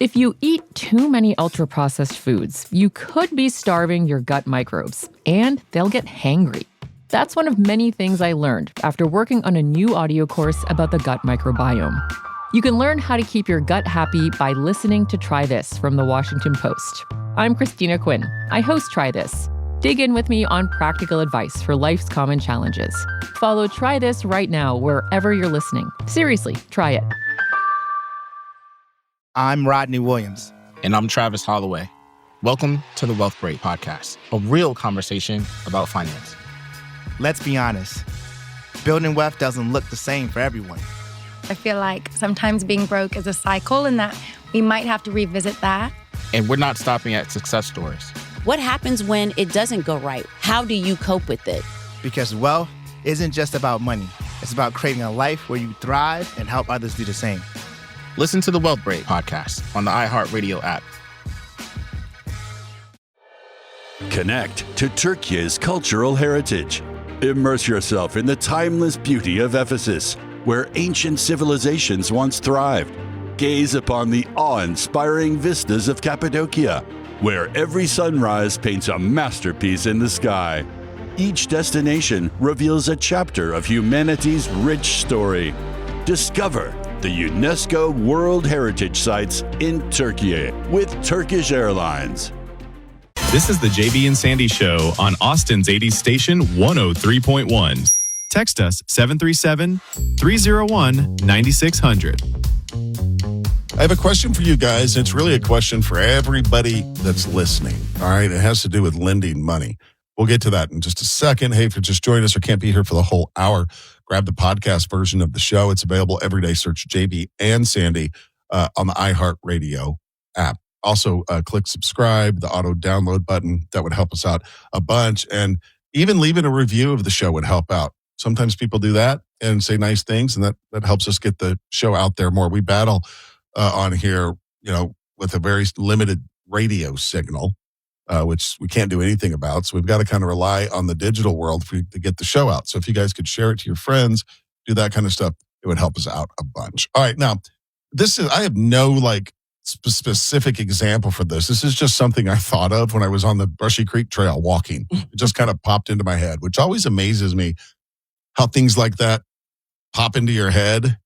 If you eat too many ultra-processed foods, you could be starving your gut microbes, and they'll get hangry. That's one of many things I learned after working on a new audio course about the gut microbiome. You can learn how to keep your gut happy by listening to Try This from the Washington Post. I'm Christina Quinn. I host Try This. Dig in with me on practical advice for life's common challenges. Follow Try This right now wherever you're listening. Seriously, try it. I'm Rodney Williams. And I'm Travis Holloway. Welcome to the Wealth Break Podcast, a real conversation about finance. Let's be honest, building wealth doesn't look the same for everyone. I feel like sometimes being broke is a cycle and that we might have to revisit that. And we're not stopping at success stories. What happens when it doesn't go right? How do you cope with it? Because wealth isn't just about money. It's about creating a life where you thrive and help others do the same. Listen to the Wealth Break Podcast on the iHeartRadio app. Connect to Turkey's cultural heritage. Immerse yourself in the timeless beauty of Ephesus, where ancient civilizations once thrived. Gaze upon the awe-inspiring vistas of Cappadocia, where every sunrise paints a masterpiece in the sky. Each destination reveals a chapter of humanity's rich story. Discover the UNESCO World Heritage Sites in Turkey with Turkish Airlines. This is the JB and Sandy Show on Austin's 80s station 103.1. Text us 737-301-9600. I have a question for you guys. It's really a question for everybody that's listening. All right. It has to do with lending money. We'll get to that in just a second. Hey, if you just joined us or can't be here for the whole hour, grab the podcast version of the show. It's available every day. Search JB and Sandy on the iHeartRadio app. Also, click subscribe, the auto download button. That would help us out a bunch. And even leaving a review of the show would help out. Sometimes people do that and say nice things, and that helps us get the show out there more. We battle on here, with a very limited radio signal, which we can't do anything about. So we've got to kind of rely on the digital world to get the show out. So if you guys could share it to your friends, do that kind of stuff, it would help us out a bunch. All right. Now, I have no specific example for this. This is just something I thought of when I was on the Brushy Creek Trail walking. It just kind of popped into my head, which always amazes me how things like that pop into your head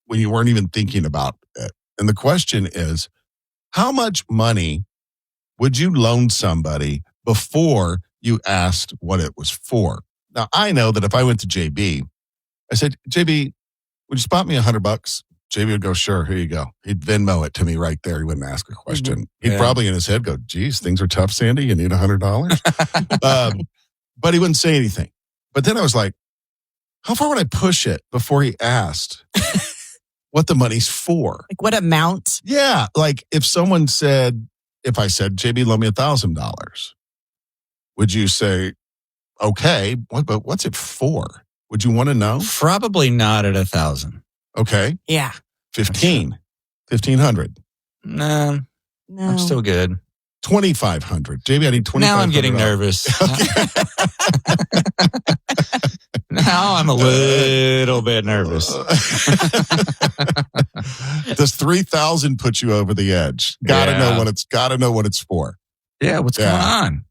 when you weren't even thinking about it. And the question is, how much money would you loan somebody before you asked what it was for? Now, I know that if I went to JB, I said, JB, would you spot me $100? JB would go, sure, here you go. He'd Venmo it to me right there. He wouldn't ask a question. He'd probably in his head go, geez, things are tough, Sandy. You need $100? But he wouldn't say anything. But then I was like, how far would I push it before he asked what the money's for? Like what amount? Yeah. Like if I said, JB, loan me $1,000, would you say, okay, but what's it for? Would you want to know? Probably not at 1,000. Okay. Yeah. 1,500. No. I'm still good. 2,500. JB, I need 2,500. Now I'm getting nervous. Now I'm a little bit nervous. Does 3,000 put you over the edge? Gotta know what it's for. Yeah, what's going on?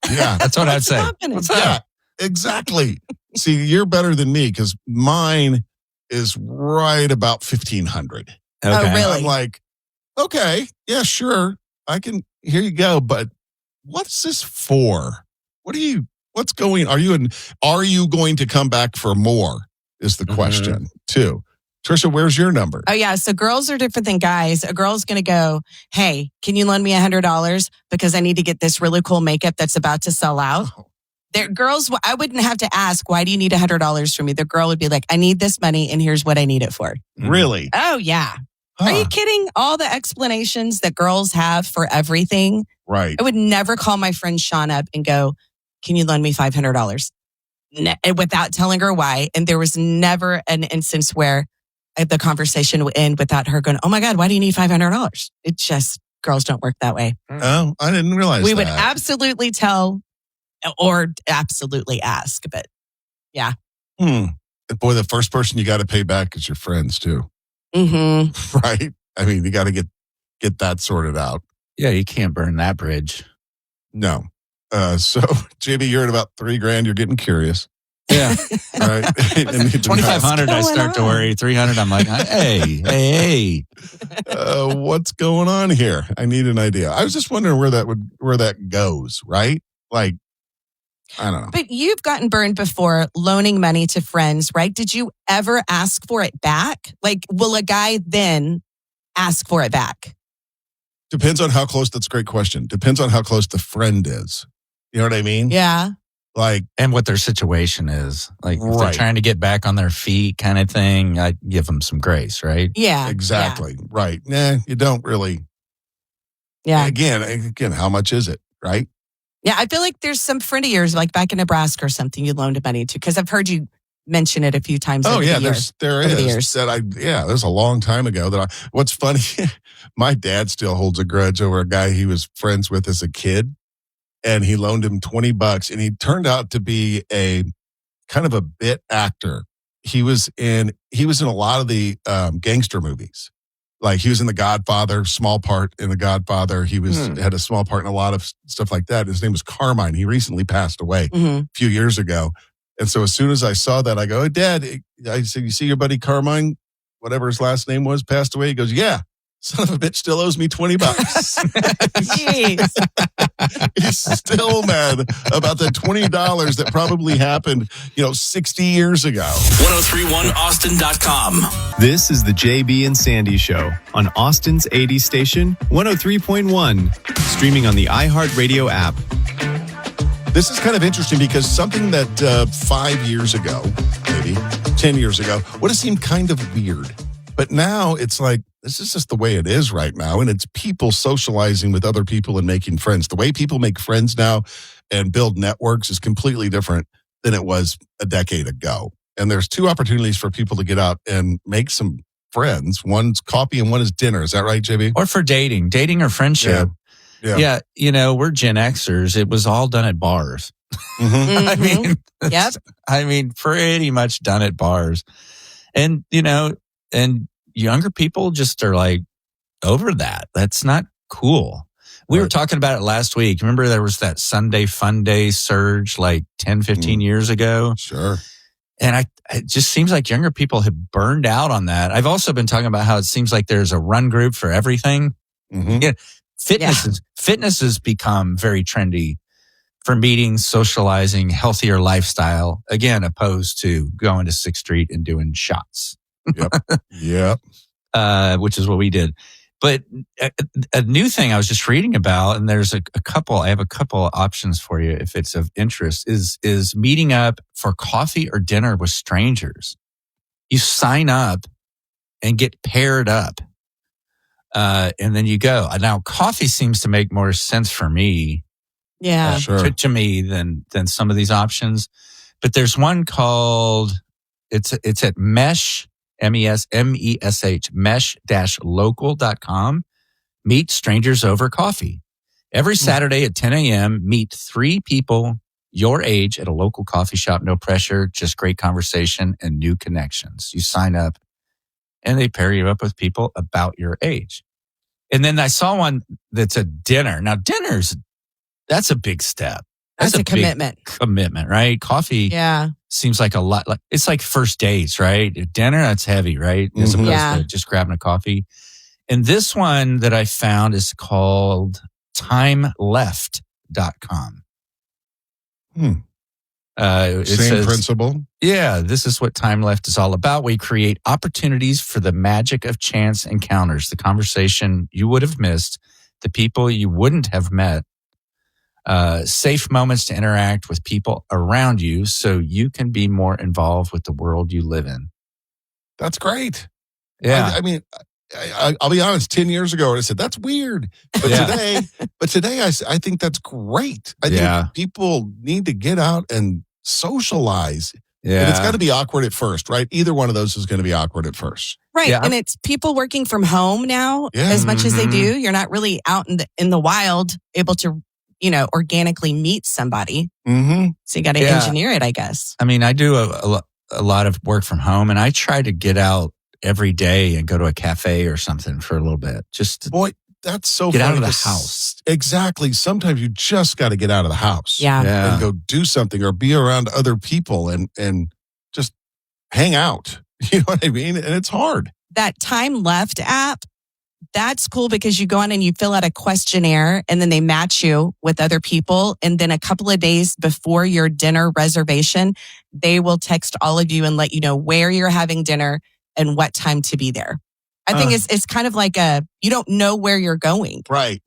Yeah. That's what I'd say. Happening? What's up? Yeah, exactly. See, you're better than me because mine is right about 1,500. Okay. Oh, really? I'm like, okay, yeah, sure. Here you go. But what's this for? What's going, are you going to come back for more is the question too. Tricia, where's your number? Oh, yeah. So girls are different than guys. A girl's going to go, hey, can you lend me $100 because I need to get this really cool makeup that's about to sell out? Girls, I wouldn't have to ask, why do you need $100 from me? The girl would be like, I need this money and here's what I need it for. Really? Oh, yeah. Are you kidding? All the explanations that girls have for everything. Right. I would never call my friend Sean up and go, can you lend me $500? Without telling her why. And there was never an instance where the conversation would end without her going, oh my God, why do you need $500? It just, girls don't work that way. Oh, I didn't realize we that. would absolutely tell or absolutely ask, but yeah. Boy, the first person you got to pay back is your friends too. Mm-hmm. Right? I mean, you got to get get that sorted out. Yeah, you can't burn that bridge. No. So, JB, you're at about $3,000. You're getting curious. Yeah. Right. 2,500, I start to worry. 300, I'm like, hey. What's going on here? I need an idea. I was just wondering where that goes, right? Like, I don't know. But you've gotten burned before loaning money to friends, right? Did you ever ask for it back? Like, will a guy then ask for it back? Depends on how close. That's a great question. Depends on how close the friend is. You know what I mean? Yeah. Like, and what their situation is. Like, if they're Right. trying to get back on their feet kind of thing, I give them some grace, right? Yeah. exactly. Right. Nah, you don't really. Yeah. Again, how much is it? Right. Yeah. I feel like there's some friend of yours, like back in Nebraska or something, you loaned money to, because I've heard you mention it a few times. Oh over yeah, the year. there over the is. years. There's a long time ago what's funny, my dad still holds a grudge over a guy he was friends with as a kid, and he loaned him $20, and he turned out to be a kind of a bit actor. He was in a lot of the gangster movies. Like he was in The Godfather, small part in The Godfather. He had a small part in a lot of stuff like that. His name was Carmine. He recently passed away a few years ago. And so as soon as I saw that, I go, "Hey, Dad," I said, "You see your buddy Carmine, whatever his last name was, passed away?" He goes, "Yeah, son of a bitch still owes me $20. Jeez. He's still mad about the $20 that probably happened, 60 years ago. 1031austin.com. This is the JB and Sandy Show on Austin's 80 station, 103.1, streaming on the iHeartRadio app. This is kind of interesting because something that 5 years ago, maybe 10 years ago, would have seemed kind of weird. But now it's like, this is just the way it is right now. And it's people socializing with other people and making friends. The way people make friends now and build networks is completely different than it was a decade ago. And there's two opportunities for people to get out and make some friends. One's coffee and one is dinner. Is that right, JB? Or for dating or friendship. Yeah. We're Gen Xers. It was all done at bars. Mm-hmm. I mean, pretty much done at bars. And, and younger people just are like over that. That's not cool. We were talking about it last week. Remember there was that Sunday Fun Day surge like 10, 15 years ago? Sure. And it just seems like younger people have burned out on that. I've also been talking about how it seems like there's a run group for everything. Mm-hmm. Yeah, fitness has become very trendy for meetings, socializing, healthier lifestyle, again, opposed to going to 6th Street and doing shots. Yep. Which is what we did. But a new thing I was just reading about, and there's I have a couple options for you if it's of interest, is meeting up for coffee or dinner with strangers. You sign up and get paired up. And then you go. Now, coffee seems to make more sense for me. Yeah. To me than some of these options. But there's one called, it's at Mesh, MESH, mesh-local.com. Meet strangers over coffee. Every Saturday at 10 a.m., meet 3 people your age at a local coffee shop. No pressure, just great conversation and new connections. You sign up and they pair you up with people about your age. And then I saw one that's a dinner. Now, that's a big step. That's a commitment. Commitment, right? Coffee seems like a lot. Like it's like first dates, right? Dinner, that's heavy, right? As opposed to just grabbing a coffee. And this one that I found is called TimeLeft.com. Same principle. Yeah, this is what TimeLeft is all about. We create opportunities for the magic of chance encounters, the conversation you would have missed, the people you wouldn't have met, safe moments to interact with people around you so you can be more involved with the world you live in. That's great. Yeah. I mean, I'll be honest, 10 years ago, I said, that's weird. But today, I think that's great. I think people need to get out and socialize. Yeah. And it's got to be awkward at first, right? Either one of those is going to be awkward at first. Right. Yeah. And it's people working from home now as much as they do. You're not really out in the wild able to, organically meet somebody. Mm-hmm. So you got to engineer it, I guess. I mean, I do a lot of work from home, and I try to get out every day and go to a cafe or something for a little bit. that's so Get funny. out of the house. Exactly. Sometimes you just got to get out of the house. Yeah. And go do something or be around other people and just hang out. You know what I mean? And it's hard. That TimeLeft app, that's cool because you go on and you fill out a questionnaire and then they match you with other people. And then a couple of days before your dinner reservation, they will text all of you and let you know where you're having dinner and what time to be there. I think it's kind of like you don't know where you're going. Right.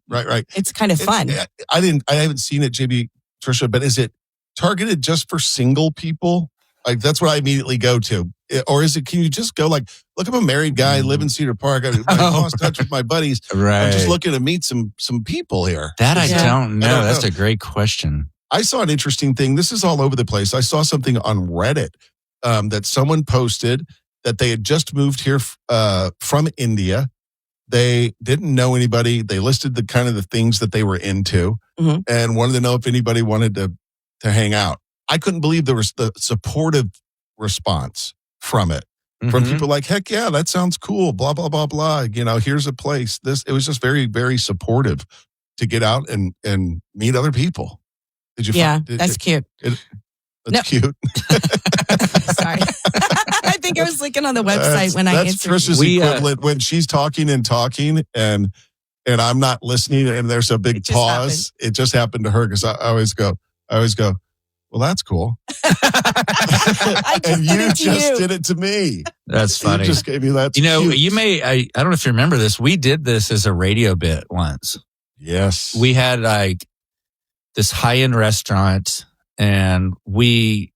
It's kind of fun. I haven't seen it, JB, Tricia, but is it targeted just for single people? Like, that's what I immediately go to. Or is it, can you just go like, look, I'm a married guy, live in Cedar Park. I lost touch with my buddies. Right. I'm just looking to meet some people here. That I don't know. I don't That's know. a great question. I saw an interesting thing. This is all over the place. I saw something on Reddit that someone posted that they had just moved here from India. They didn't know anybody. They listed the kind of the things that they were into and wanted to know if anybody wanted to hang out. I couldn't believe there was the supportive response from it. From people like, heck yeah, that sounds cool, blah, blah, blah, blah. You know, here's a place. It was just very, very supportive to get out and meet other people. Did you find that's cute. That's cute. Sorry. I think I was looking on the website when I answered. That's Tricia's equivalent when she's talking and I'm not listening and there's a big pause. It just happened to her because I always go, well, that's cool. And you just did it to me. That's funny. You just gave me that. You know, cute. you may, I don't know if you remember this. We did this as a radio bit once. Yes. We had like this high-end restaurant and we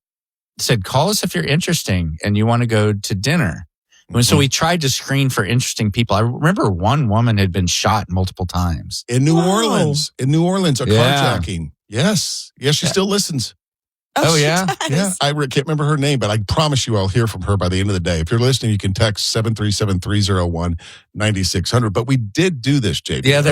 said, call us if you're interesting and you want to go to dinner. And so we tried to screen for interesting people. I remember one woman had been shot multiple times. In New Orleans, a carjacking. Yes. Yes, she still listens. Oh yeah? Yeah. I can't remember her name, but I promise you I'll hear from her by the end of the day. If you're listening, you can text 737-301-9600. But we did do this, JB. Yeah, I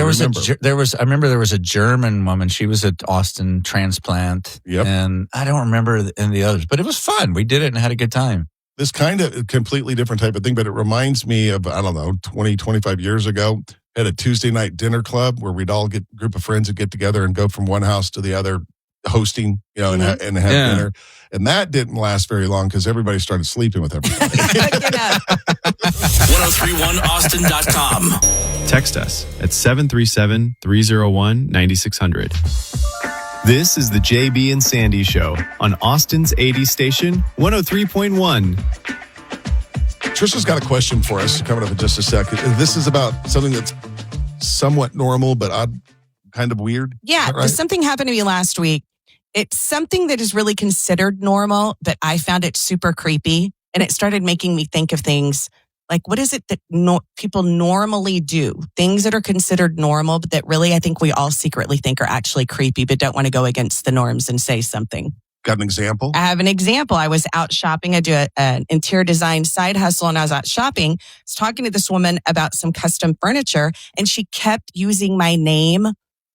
remember there was a German woman. She was at Austin transplant. Yep. And I don't remember any of the others, but it was fun. We did it and had a good time. This kind of completely different type of thing, but it reminds me of, 20, 25 years ago, at a Tuesday night dinner club where we'd all a group of friends would get together and go from one house to the other, hosting, and have dinner. And that didn't last very long because everybody started sleeping with everybody. 1031austin.com. Text us at 737-301-9600. This is the JB and Sandy Show on Austin's 80 station, 103.1. Tricia's got a question for us coming up in just a second. This is about something that's somewhat normal, but odd, kind of weird. Yeah, right? Something happened to me last week. It's something that is really considered normal, but I found it super creepy. And it started making me think of things like, what is it that people normally do? Things that are considered normal, but that really I think we all secretly think are actually creepy, but don't want to go against the norms and say something. Got an example? I have an example. I was out shopping. I do an interior design side hustle, and I was out shopping. I was talking to this woman about some custom furniture, and she kept using my name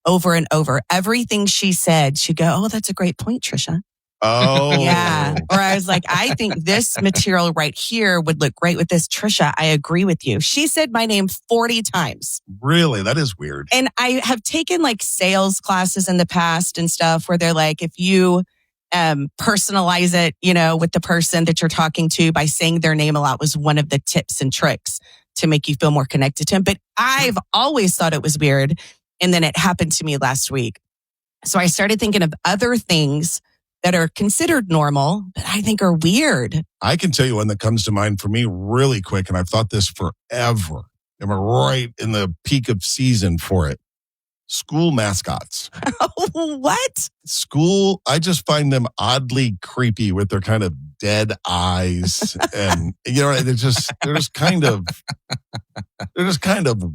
over and over. Everything she said, she'd go, oh, that's a great point, Tricia. Oh. Yeah. Or I was like, I think this material right here would look great with this. Tricia, I agree with you. She said my name 40 times. Really? That is weird. And I have taken like sales classes in the past and stuff where they're like, if you personalize it, with the person that you're talking to by saying their name a lot was one of the tips and tricks to make you feel more connected to them. But I've always thought it was weird. And then it happened to me last week. So I started thinking of other things that are considered normal, but I think are weird. I can tell you one that comes to mind for me really quick, and I've thought this forever. And we're right in the peak of season for it. School mascots. What? School, I just find them oddly creepy with their kind of dead eyes. And, they're just kind of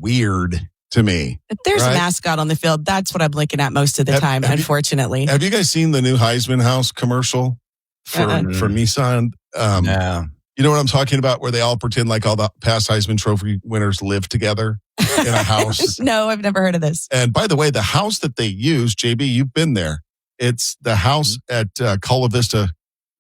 weird to me. If there's a mascot on the field, that's what I'm looking at most of the time, unfortunately. Have you guys seen the new Heisman House commercial for Nissan? No. You know what I'm talking about? Where they all pretend like all the past Heisman Trophy winners live together in a house. No, I've never heard of this. And by the way, the house that they use, JB, you've been there. It's the house at Cola Vista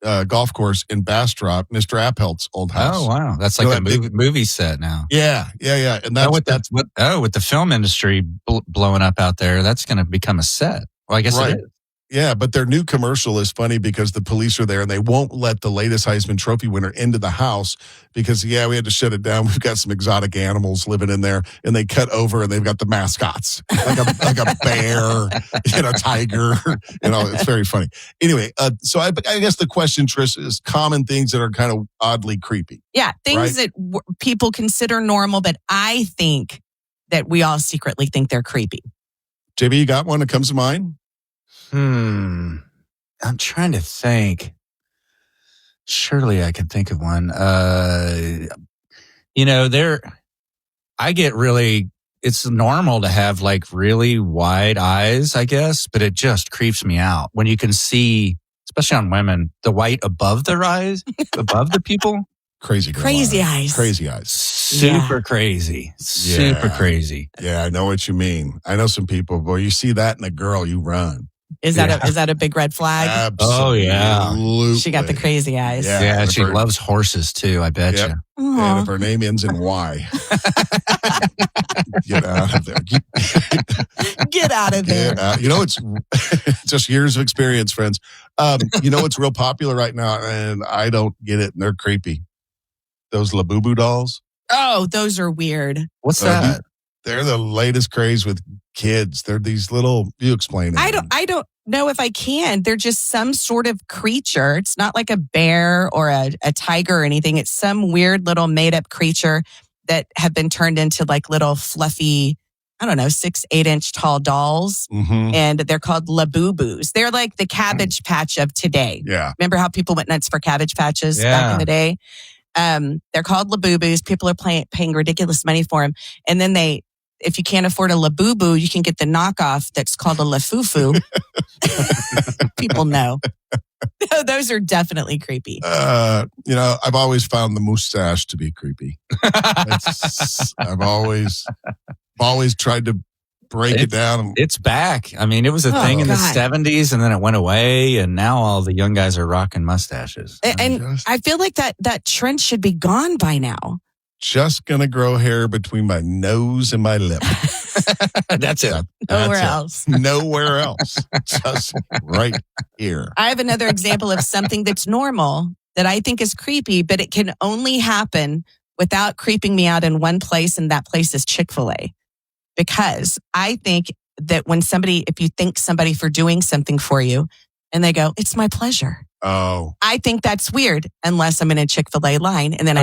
golf course in Bastrop, Mr. Appelt's old house. Oh, wow. That's like a movie set now. Yeah. And with the film industry blowing up out there, that's going to become a set. Well, I guess it is. Yeah, but their new commercial is funny because the police are there and they won't let the latest Heisman Trophy winner into the house because, we had to shut it down. We've got some exotic animals living in there, and they cut over and they've got the mascots, like a bear and a tiger. It's very funny. Anyway, so I guess the question, Trish, is common things that are kind of oddly creepy. Yeah, things that people consider normal, but I think that we all secretly think they're creepy. JB, you got one that comes to mind? I'm trying to think. Surely I can think of one. I get really, it's normal to have like really wide eyes, I guess, but it just creeps me out when you can see, especially on women, the white above their eyes, above the pupil. Crazy eyes. Crazy eyes. Super crazy. Super crazy. Yeah, I know what you mean. I know some people, boy, you see that in a girl, you run. Is that a big red flag? Absolutely. Oh, yeah. She got the crazy eyes. Yeah, she loves horses too, I bet you. And if her name ends in Y. Get out of there. Get out of there. It's just years of experience, friends. What's real popular right now, and I don't get it, and they're creepy. Those Labubu dolls. Oh, those are weird. What's that? They're the latest craze with kids. They're these little, you explain it. I don't know if I can. They're just some sort of creature. It's not like a bear or a tiger or anything. It's some weird little made up creature that have been turned into like little fluffy, 6-8 inch tall dolls. Mm-hmm. And they're called Labubus. They're like the Cabbage Patch of today. Yeah. Remember how people went nuts for Cabbage Patches back in the day? They're called Labubus. People are paying ridiculous money for them. And then if you can't afford a Labubu, you can get the knockoff that's called a Lafufu. People know. Those are definitely creepy. I've always found the mustache to be creepy. I've always tried to break it down. It's back. I mean, it was a thing in the 70s and then it went away, and now all the young guys are rocking mustaches. And I feel like that trend should be gone by now. Just gonna grow hair between my nose and my lip. That's it. Nowhere else. Nowhere else. Just right here. I have another example of something that's normal that I think is creepy, but it can only happen without creeping me out in one place, and that place is Chick-fil-A. Because I think that if you thank somebody for doing something for you, and they go, "It's my pleasure." Oh, I think that's weird unless I'm in a Chick-fil-A line and then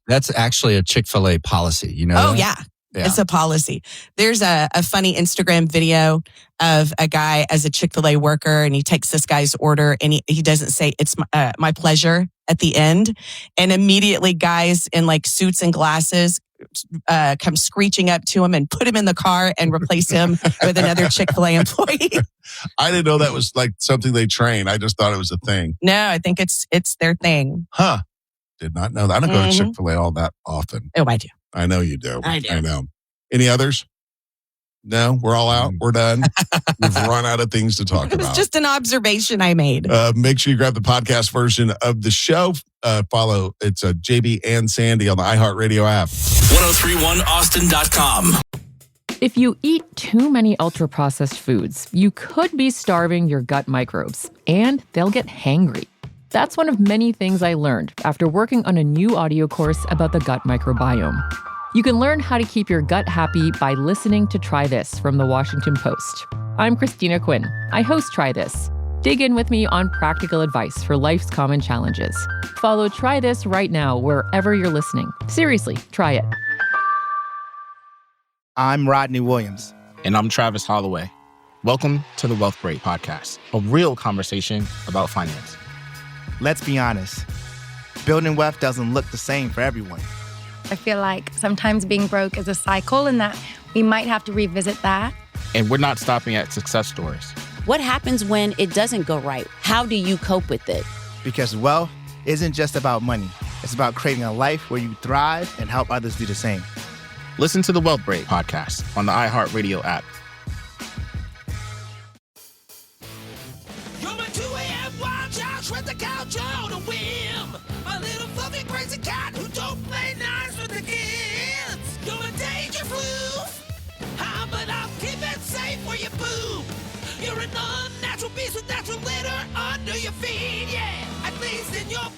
that's actually a Chick-fil-A policy, Oh, yeah. It's a policy. There's a funny Instagram video of a guy as a Chick-fil-A worker, and he takes this guy's order and he doesn't say it's my pleasure at the end. And immediately guys in like suits and glasses come screeching up to him and put him in the car and replace him with another Chick-fil-A employee. I didn't know that was like something they train. I just thought it was a thing. No, I think it's their thing. Huh. Did not know that. I don't go to Chick-fil-A all that often. Oh, I do. I know you do. I do. I know. Any others? No, we're all out. We're done. We've run out of things to talk about. It was just an observation I made. Make sure you grab the podcast version of the show. Follow, it's JB and Sandy on the iHeartRadio app. 1031austin.com. If you eat too many ultra-processed foods, you could be starving your gut microbes, and they'll get hangry. That's one of many things I learned after working on a new audio course about the gut microbiome. You can learn how to keep your gut happy by listening to Try This from the Washington Post. I'm Christina Quinn. I host Try This. Dig in with me on practical advice for life's common challenges. Follow Try This right now wherever you're listening. Seriously, try it. I'm Rodney Williams. And I'm Travis Holloway. Welcome to the Wealth Break Podcast, a real conversation about finance. Let's be honest. Building wealth doesn't look the same for everyone. I feel like sometimes being broke is a cycle and that we might have to revisit that. And we're not stopping at success stories. What happens when it doesn't go right? How do you cope with it? Because wealth isn't just about money. It's about creating a life where you thrive and help others do the same. Listen to the Wealth Break Podcast on the iHeartRadio app. You're my 2 a.m. wild child, shred the couch You're an unnatural beast with natural litter under your feet, yeah. At least in your